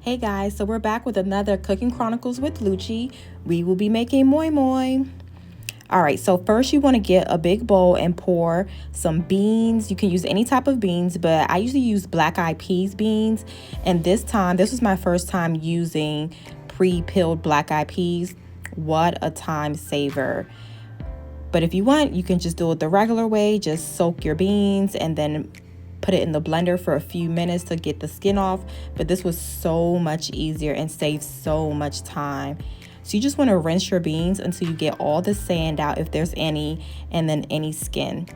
Hey guys, so we're back with another Cooking Chronicles with Lucci. We will be making moi moi. All right, so first you want to get a big bowl and pour some beans. You can use any type of beans, but I usually use black-eyed peas beans. And this was my first time using pre-peeled black-eyed peas. What a time saver. But if you want, you can just do it the regular way. Just soak your beans and then put it in the blender for a few minutes to get the skin off. But this was so much easier and saves so much time. So you just want to rinse your beans until you get all the sand out, if there's any, and then any skin.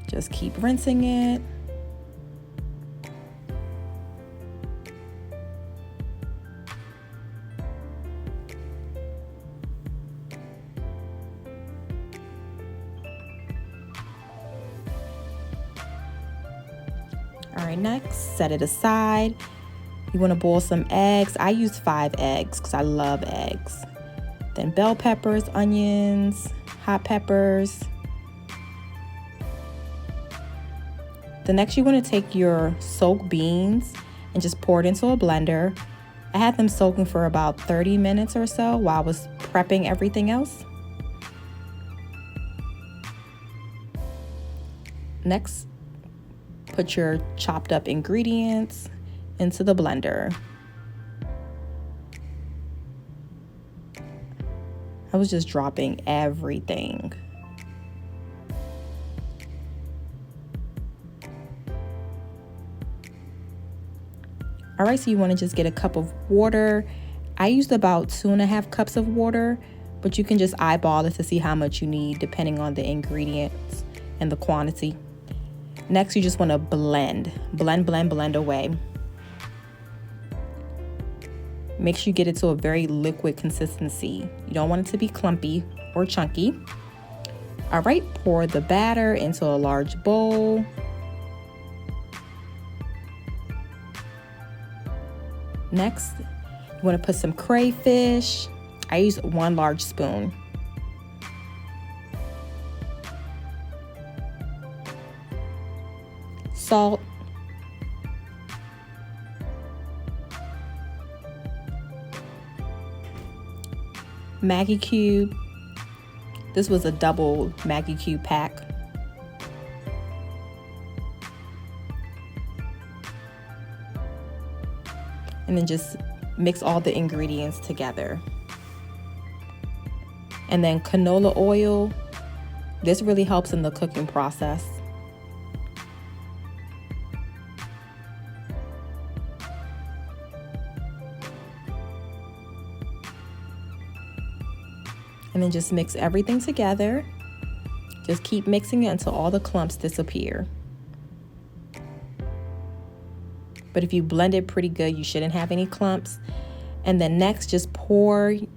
Just keep rinsing it. All right, next, set it aside. You want to boil some eggs. I use 5 eggs because I love eggs. Then bell peppers, onions, hot peppers. The next, you want to take your soaked beans and just pour it into a blender. I had them soaking for about 30 minutes or so while I was prepping everything else. Next, put your chopped up ingredients into the blender. I was just dropping everything. All right, so you want to just get a cup of water. I used about 2.5 cups of water, but you can just eyeball it to see how much you need depending on the ingredients and the quantity. Next, you just want to blend away. Make sure you get it to a very liquid consistency. You don't want it to be clumpy or chunky. All right, pour the batter into a large bowl. Next, you want to put some crayfish. I use 1 large spoon. Salt, Maggi cube. This was a double Maggi cube pack. And then just mix all the ingredients together. And then canola oil. This really helps in the cooking process. And then just mix everything together. Just keep mixing it until all the clumps disappear. But if you blend it pretty good, you shouldn't have any clumps. And then next, just pour it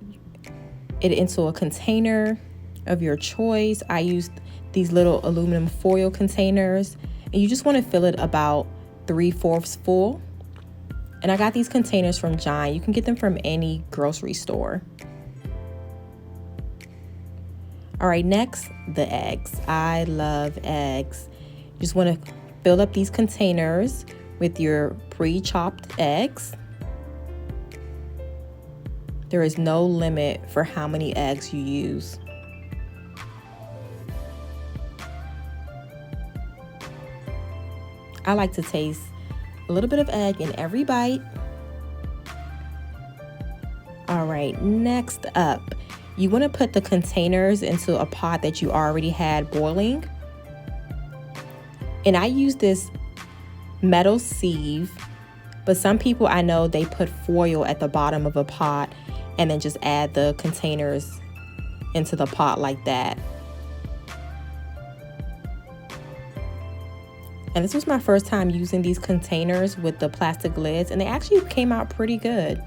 into a container of your choice. I used these little aluminum foil containers, and you just want to fill it about 3/4 full. And I got these containers from Giant. You can get them from any grocery store. All right, next, the eggs. I love eggs. You just want to fill up these containers with your pre-chopped eggs. There is no limit for how many eggs you use. I like to taste a little bit of egg in every bite. All right, next up, you want to put the containers into a pot that you already had boiling. And I use this metal sieve, but some people I know they put foil at the bottom of a pot and then just add the containers into the pot like that. And this was my first time using these containers with the plastic lids, and they actually came out pretty good.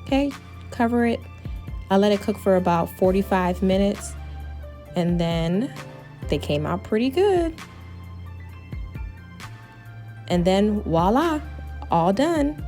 Okay, cover it. I let it cook for about 45 minutes, and then they came out pretty good. And then voila, all done.